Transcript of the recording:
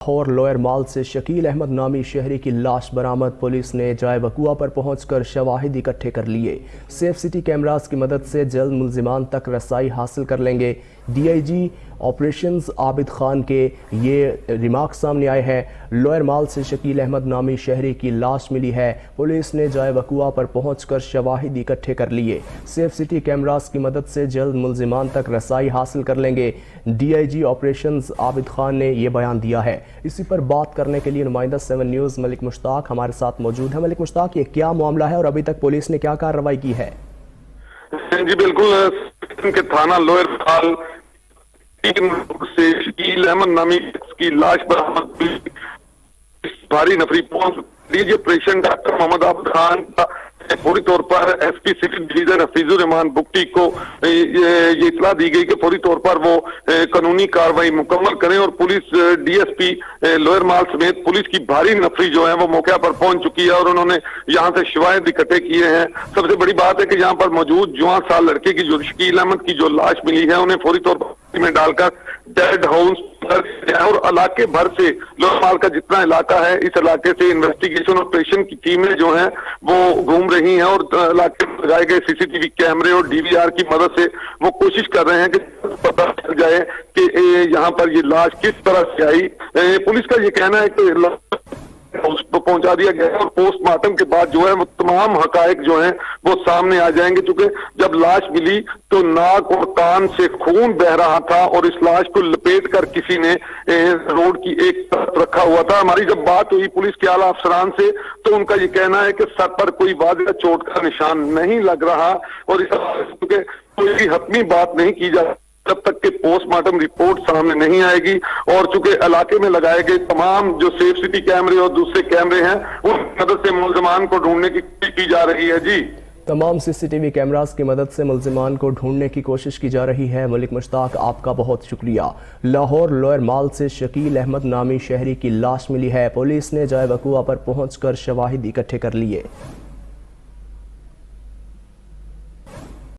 اور لوئر مال سے شکیل احمد نامی شہری کی لاش برآمد۔ پولیس نے جائے وقوع پر پہنچ کر شواہد اکٹھے کر لیے۔ سیف سٹی کیمراز کی مدد سے جلد ملزمان تک رسائی حاصل کر لیں گے۔ D I G operations Abid Khan کے یہ ریمارک سامنے آئے ہیں۔ لوئر مال سے شکیل احمد نامی شہری کی لاش ملی ہے۔ پولیس نے جائے وقوع پر پہنچ کر شواہد اکٹھے کر لیے۔ سیف سٹی کیمراز کی مدد سے جلد ملزمان تک رسائی حاصل کر لیں گے۔ D I G operations Abid Khan نے یہ بیان دیا ہے۔ اسی پر بات کرنے کے لیے نمائندہ 7 نیوز ملک مشتاق ہمارے ساتھ موجود ہے۔ ملک مشتاق، یہ کیا معاملہ ہے اور ابھی تک پولیس نے کیا کارروائی کی ہے؟ جی بالکل، کہ تھانہ لوئر مال سے شکیل احمد نامی کی لاش برآمد بھاری نفری پہنچ ڈی آپریشن ڈاکٹر محمد عابد خان کا فوری طور پر S P city division Hafeez الرحمان بگٹی کو یہ اطلاع دی گئی کہ فوری طور پر وہ قانونی کارروائی مکمل کریں، اور police D S P Lower Mall سمیت پولیس کی بھاری نفری جو ہے وہ موقع پر پہنچ چکی ہے، اور انہوں نے یہاں سے شواہد اکٹھے کیے ہیں۔ سب سے بڑی بات ہے کہ یہاں پر موجود جوان سال لڑکے کی جو شکیل احمد کی جو لاش ملی ہے انہیں فوری طور پر میں ڈال کر ڈیڈ ہاؤس اور علاقے بھر سے لوئر مال کا جتنا علاقہ ہے اس علاقے سے انویسٹیگیشن آپریشن کی ٹیمیں جو ہیں وہ گھوم رہی ہیں، اور علاقے میں لگائے گئے سی سی ٹی وی کیمرے اور ڈی وی آر کی مدد سے وہ کوشش کر رہے ہیں کہ پتہ چل جائے کہ یہاں پر یہ لاش کس طرح سے آئی۔ پولیس کا یہ کہنا ہے کہ اس کو پہنچا دیا گیا ہے، اور پوسٹ مارٹم کے بعد جو ہے وہ تمام حقائق جو ہیں وہ سامنے آ جائیں گے، چونکہ جب لاش ملی تو ناک اور کان سے خون بہ رہا تھا، اور اس لاش کو لپیٹ کر کسی نے روڈ کی ایک طرف رکھا ہوا تھا۔ ہماری جب بات ہوئی پولیس کے اعلیٰ افسران سے تو ان کا یہ کہنا ہے کہ سر پر کوئی واضح چوٹ کا نشان نہیں لگ رہا، اور اس کوئی حتمی بات نہیں کی جا جب تک کہ پوسٹ مارٹم رپورٹ سامنے نہیں آئے گی، اور چونکہ علاقے میں لگائے گئے تمام جو سیف سٹی کیمرے اور دوسرے کیمرے ہیں ان کی مدد سے ملزمان کو ڈھونڈنے کی کوشش کی جا رہی ہے۔ جی تمام سی سی ٹی وی کیمراز کی مدد سے ملزمان کو ڈھونڈنے کی کوشش کی جا رہی ہے۔ ملک مشتاق، آپ کا بہت شکریہ۔ لاہور لوئر مال سے شکیل احمد نامی شہری کی لاش ملی ہے۔ پولیس نے جائے وقوع پر پہنچ کر شواہد اکٹھے کر لیے۔